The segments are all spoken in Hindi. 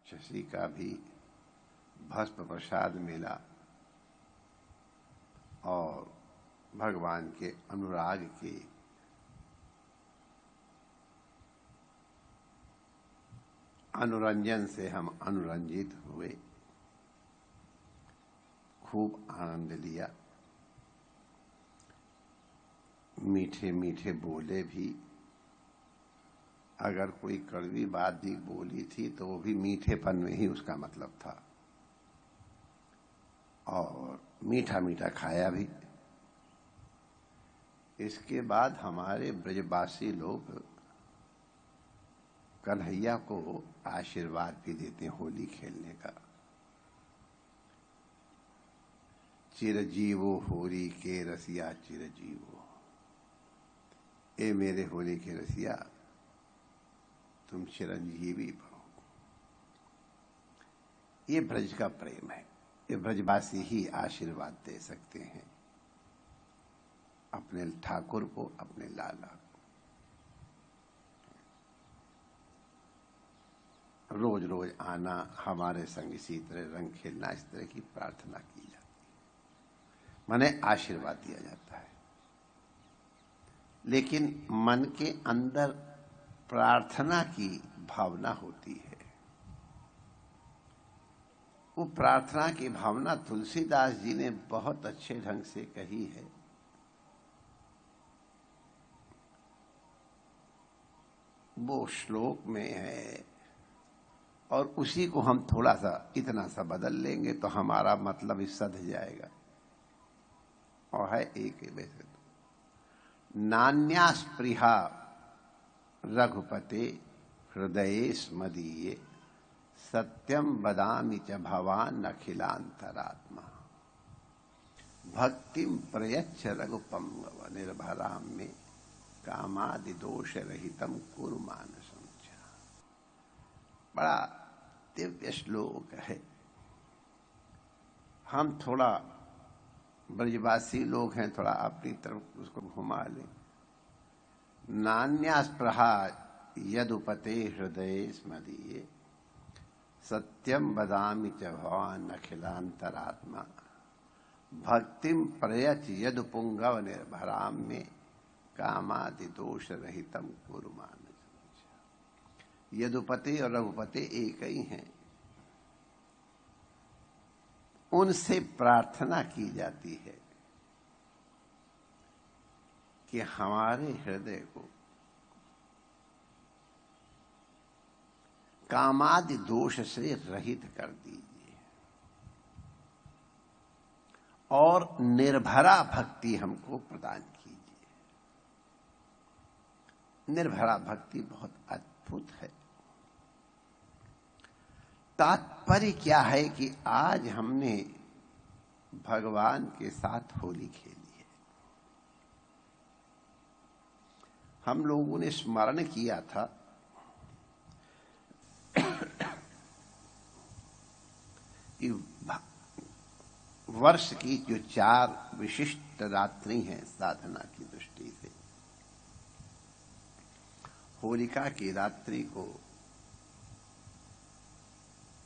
शशि का भी भस्म प्रसाद मिला और भगवान के अनुराग के अनुरंजन से हम अनुरंजित हुए, खूब आनंद लिया, मीठे मीठे बोले भी। अगर कोई कड़वी बात भी बोली थी तो वो भी मीठेपन में ही उसका मतलब था, और मीठा मीठा खाया भी। इसके बाद हमारे ब्रजवासी लोग कन्हैया को आशीर्वाद भी देते हैं होली खेलने का। चिरजीवो होली के रसिया चिरजीवो, ए मेरे होली के रसिया तुम चिरंजीवी बनो। ये ब्रज का प्रेम है, ये ब्रजवासी ही आशीर्वाद दे सकते हैं अपने ठाकुर को, अपने लाला को। रोज रोज आना, हमारे संग इसी तरह रंग खेलना, इस तरह की प्रार्थना की जाती है, माने आशीर्वाद दिया जाता है। लेकिन मन के अंदर प्रार्थना की भावना होती है। वो प्रार्थना की भावना तुलसीदास जी ने बहुत अच्छे ढंग से कही है। वो श्लोक में है और उसी को हम थोड़ा सा इतना सा बदल लेंगे तो हमारा मतलब ही सध जाएगा। और है एक वैसे तो, नान्या स्पृहा रघुपते हृदये स्मदीये, सत्यम वदामि च भवान अखिलांतरात्मा, भक्तिम प्रयच्छ रघुपंगव निर्भराम में, कामादि दोष रहितम कुरु मानसं। बड़ा दिव्य श्लोक है। हम थोड़ा ब्रजवासी लोग हैं, थोड़ा अपनी तरफ उसको घुमा लें। नान्या स्पृहा यदुपते हृदये स्मदीये, सत्यम वदामि च भवान अखिलांतरात्मा, भक्तिम प्रयच्छ यदुपुंगव निर्भराम में, कामादि दोष रहितम कुरु मानसं। यदुपति और रघुपति एक ही हैं। उनसे प्रार्थना की जाती है कि हमारे हृदय को कामादि दोष से रहित कर दीजिए और निर्भरा भक्ति हमको प्रदान कीजिए। निर्भरा भक्ति बहुत अद्भुत है। तात्पर्य क्या है कि आज हमने भगवान के साथ होली खेली है। हम लोगों ने स्मरण किया था कि वर्ष की जो 4 विशिष्ट रात्रि हैं साधना की दृष्टि से, होलिका की रात्रि को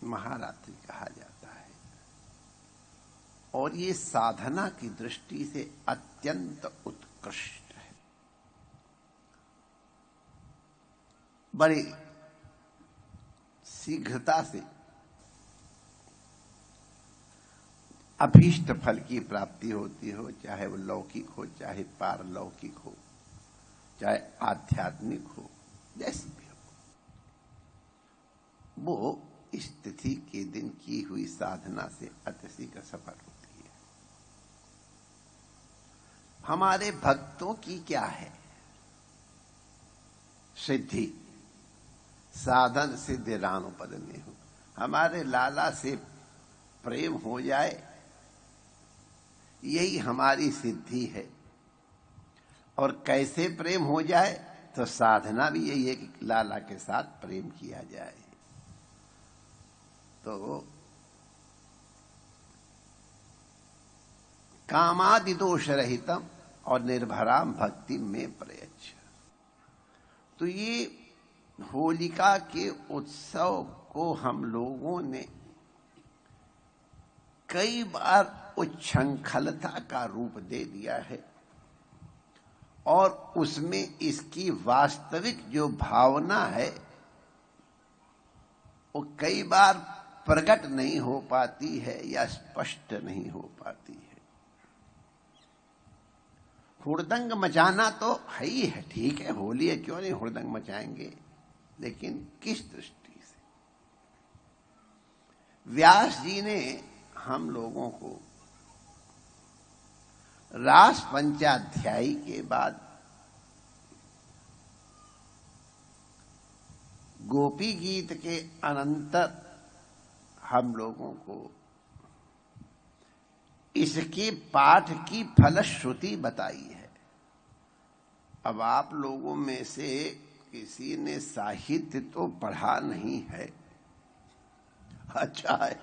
महारात्रि कहा जाता है और ये साधना की दृष्टि से अत्यंत उत्कृष्ट है। बड़ी शीघ्रता से अभीष्ट फल की प्राप्ति होती हो, चाहे वो लौकिक हो, चाहे पारलौकिक हो, चाहे आध्यात्मिक हो, जैसी भी हो। वो इस तिथि के दिन की हुई साधना से अत्यधिक सफल होती है। हमारे भक्तों की क्या है सिद्धि? साधन सिद्धि रानुपद में हो, हमारे लाला से प्रेम हो जाए, यही हमारी सिद्धि है। और कैसे प्रेम हो जाए? तो साधना भी यही है कि लाला के साथ प्रेम किया जाए। तो कामादि दोष रहितम और निर्भराम भक्ति में प्रयच्छ। तो ये होलिका के उत्सव को हम लोगों ने कई बार उच्छृंखलता का रूप दे दिया है और उसमें इसकी वास्तविक जो भावना है वो कई बार प्रकट नहीं हो पाती है या स्पष्ट नहीं हो पाती है। हुड़दंग मचाना तो है ही है, ठीक है, होली है, क्यों नहीं हुड़दंग मचाएंगे, लेकिन किस दृष्टि से? व्यास जी ने हम लोगों को रास पंचाध्यायी के बाद गोपी गीत के अनंतर हम लोगों को इसके पाठ की फलश्रुति बताई है। अब आप लोगों में से किसी ने साहित्य तो पढ़ा नहीं है, अच्छा है,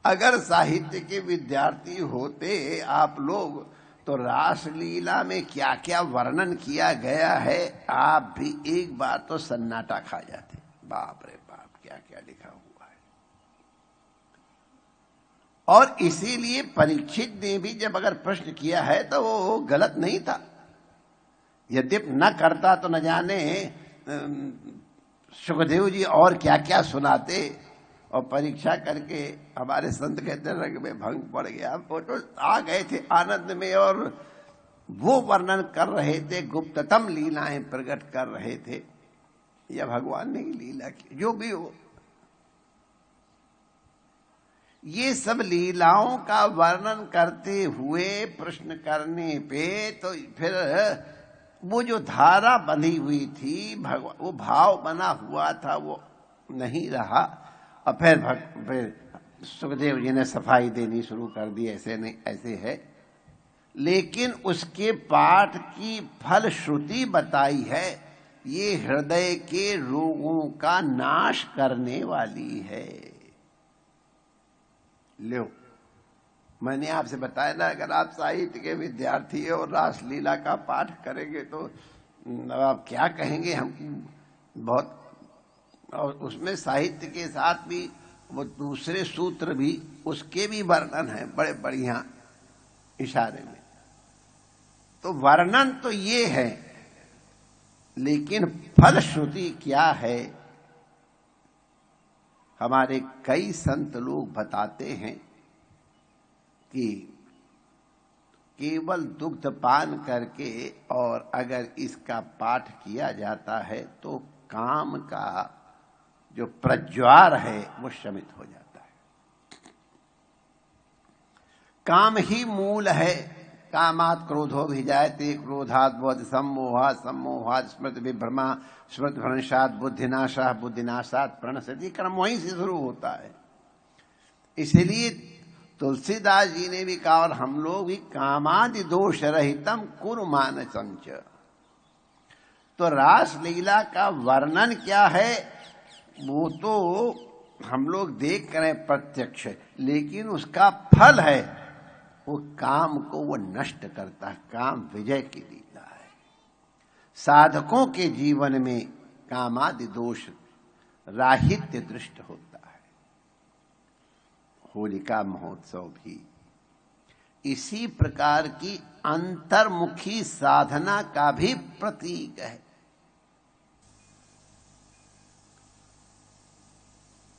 अगर साहित्य के विद्यार्थी होते आप लोग तो रासलीला में क्या क्या वर्णन किया गया है आप भी एक बार तो सन्नाटा खा जाते। बाप रे बाप, क्या क्या लिखा हुआ है। और इसीलिए परीक्षित ने भी जब अगर प्रश्न किया है तो वो गलत नहीं था, यद्यपि न करता तो न जाने सुखदेव जी और क्या क्या सुनाते, और परीक्षा करके हमारे संत कहते रंग में भंग पड़ गया। वो तो आ गए थे आनंद में और वो वर्णन कर रहे थे, गुप्ततम लीलाएं प्रकट कर रहे थे, या भगवान ने लीला की, जो भी हो। ये सब लीलाओं का वर्णन करते हुए प्रश्न करने पे तो फिर वो जो धारा बंधी हुई थी, वो भाव बना हुआ था, वो नहीं रहा। और फिर सुखदेव जी ने सफाई देनी शुरू कर दी, ऐसे नहीं, ऐसे है, लेकिन उसके पाठ की फलश्रुति बताई है, ये हृदय के रोगों का नाश करने वाली है। लो, मैंने आपसे बताया ना, अगर आप साहित्य के विद्यार्थी है और रासलीला का पाठ करेंगे तो आप क्या कहेंगे, हम बहुत, और उसमें साहित्य के साथ भी वो दूसरे सूत्र भी, उसके भी वर्णन है बड़े बढ़िया इशारे में। तो वर्णन तो ये है, लेकिन फलश्रुति क्या है? हमारे कई संत लोग बताते हैं कि केवल दुग्ध पान करके और अगर इसका पाठ किया जाता है तो काम का जो प्रज्वार है वो शमित हो जाता है। काम ही मूल है। कामात् क्रोधो भिजायते, क्रोधात् बोध सम्मोहात्, सम्मोहात् स्मृति विभ्रमा, स्मृति भ्रंशात् बुद्धिनाशः, बुद्धिनाशात् प्रणश्यति। कर्म वहीं से शुरू होता है। इसलिए तुलसीदास जी ने भी कहा, और हम लोग भी, कामादि दोष रहितम कुरु मानसंच। तो रासलीला का वर्णन क्या है वो तो हम लोग देख कर प्रत्यक्ष, लेकिन उसका फल है वो काम को वो नष्ट करता है। काम विजय की लीला है। साधकों के जीवन में कामादि दोष राहित्य दृष्ट होता है। होलिका महोत्सव भी इसी प्रकार की अंतर्मुखी साधना का भी प्रतीक है।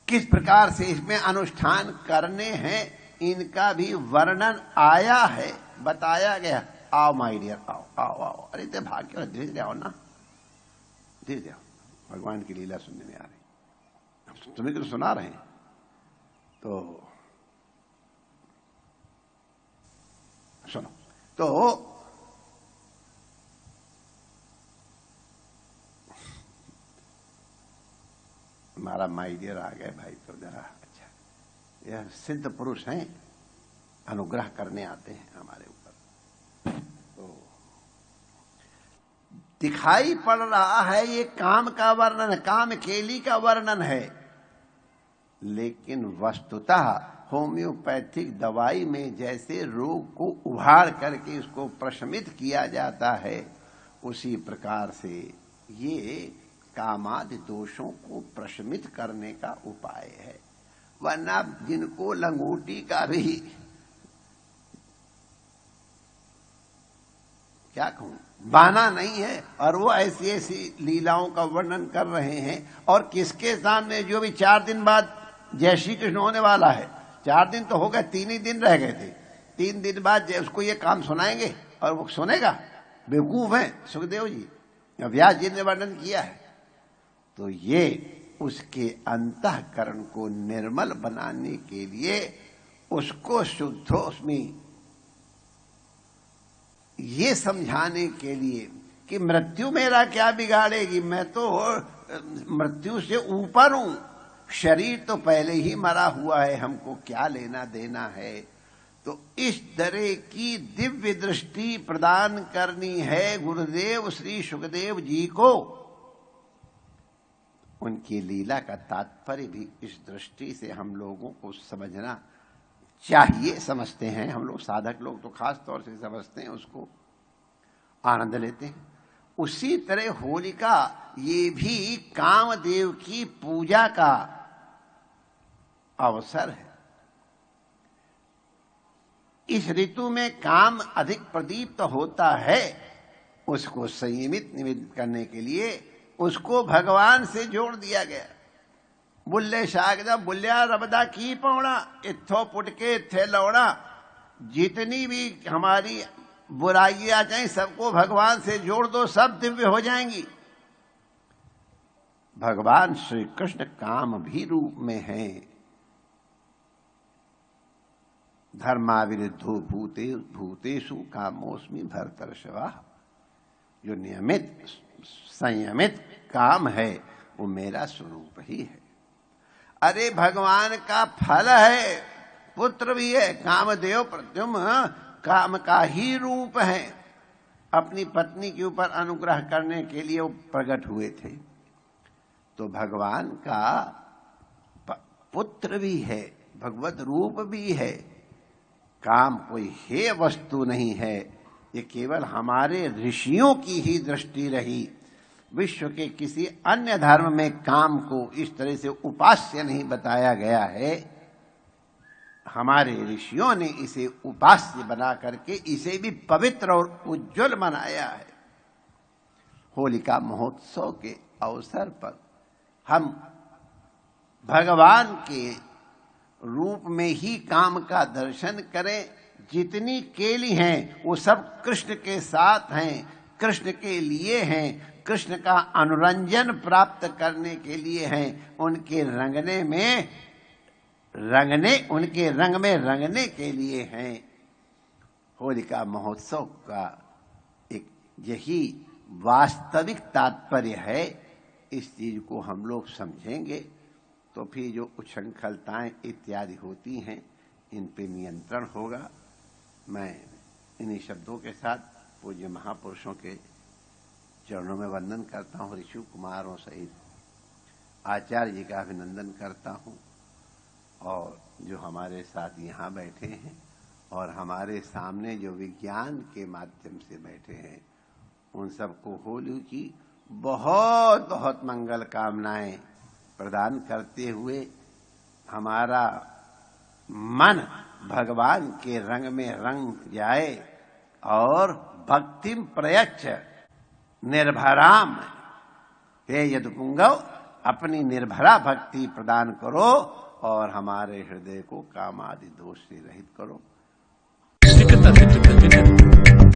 किस प्रकार से इसमें अनुष्ठान करने हैं इनका भी वर्णन आया है, बताया गया। आओ माय डियर, आओ आओ आओ, अरे ते भाग्य, धीरे धीरे आओ ना, धीरे धीरे आओ, भगवान की लीला सुनने में आ रही, तुम्हें तो सुना रहे हैं। तो सुनो, तो हमारा माय डियर आ गए भाई, तो जरा अच्छा, यह सिद्ध पुरुष हैं, अनुग्रह करने आते हैं हमारे ऊपर। तो दिखाई पड़ रहा है ये काम का वर्णन, काम केली का वर्णन है, लेकिन वस्तुतः होम्योपैथिक दवाई में जैसे रोग को उभार करके उसको प्रशमित किया जाता है, उसी प्रकार से ये कामादि दोषों को प्रशमित करने का उपाय है। वरना जिनको लंगोटी का भी क्या कहूं बाना नहीं है और वो ऐसी ऐसी लीलाओं का वर्णन कर रहे हैं, और किसके सामने, जो भी 4 दिन बाद जय श्री कृष्ण होने वाला है। 4 दिन तो हो गए, 3 ही दिन रह गए थे। 3 दिन बाद उसको ये काम सुनाएंगे और वो सुनेगा? बेवकूफ है सुखदेव जी, व्यास जी ने वर्णन किया है। तो ये उसके अंतःकरण को निर्मल बनाने के लिए, उसको शुद्धोस्मि ये समझाने के लिए कि मृत्यु मेरा क्या बिगाड़ेगी, मैं तो मृत्यु से ऊपर हूं, शरीर तो पहले ही मरा हुआ है, हमको क्या लेना देना है। तो इस तरह की दिव्य दृष्टि प्रदान करनी है गुरुदेव श्री सुखदेव जी को। उनकी लीला का तात्पर्य भी इस दृष्टि से हम लोगों को समझना चाहिए। समझते हैं हम लोग, साधक लोग तो खास तौर से समझते हैं, उसको आनंद लेते हैं। उसी तरह होलिका ये भी कामदेव की पूजा का अवसर है। इस ऋतु में काम अधिक प्रदीप्त होता है, उसको संयमित निमित्त करने के लिए उसको भगवान से जोड़ दिया गया। बुल्ले शागदा बुल्ल्या रबदा की पौड़ा, इत्थो पुटके इत्थे लौड़ा। जितनी भी हमारी बुराइयां चाहे सबको भगवान से जोड़ दो, सब दिव्य हो जाएंगी। भगवान श्री कृष्ण काम भी रूप में है। धर्माविरुद्धो भूतेषु कामोस्मि भरतर्षभ। जो नियमित संयमित काम है वो मेरा स्वरूप ही है। अरे भगवान का फल है, पुत्र भी है। कामदेव प्रद्युम्न काम का ही रूप है। अपनी पत्नी के ऊपर अनुग्रह करने के लिए वो प्रकट हुए थे। तो भगवान का पुत्र भी है, भगवत रूप भी है। काम कोई हेय वस्तु नहीं है, ये केवल हमारे ऋषियों की ही दृष्टि रही। विश्व के किसी अन्य धर्म में काम को इस तरह से उपास्य नहीं बताया गया है। हमारे ऋषियों ने इसे उपास्य बना करके इसे भी पवित्र और उज्जवल बनाया है। होलिका महोत्सव के अवसर पर हम भगवान के रूप में ही काम का दर्शन करें। जितनी केली हैं वो सब कृष्ण के साथ हैं, कृष्ण के लिए हैं, कृष्ण का अनुरंजन प्राप्त करने के लिए हैं, उनके उनके रंग में रंगने के लिए हैं। होलिका महोत्सव का एक यही वास्तविक तात्पर्य है। इस चीज को हम लोग समझेंगे तो फिर जो उच्छृंखलताएं इत्यादि होती हैं इन पे नियंत्रण होगा। मैं इन्हीं शब्दों के साथ पूज्य महापुरुषों के चरणों में वंदन करता हूँ। ऋषि कुमारों सहित आचार्य जी का अभिनंदन करता हूँ, और जो हमारे साथ यहाँ बैठे हैं और हमारे सामने जो विज्ञान के माध्यम से बैठे हैं, उन सबको होली की बहुत बहुत मंगल कामनाएं प्रदान करते हुए हमारा मन भगवान के रंग में रंग जाए और भक्तिम प्रयच्छ निर्भराम, हे यदुपुंगव अपनी निर्भरा भक्ति प्रदान करो और हमारे हृदय को काम आदि दोष से रहित करो।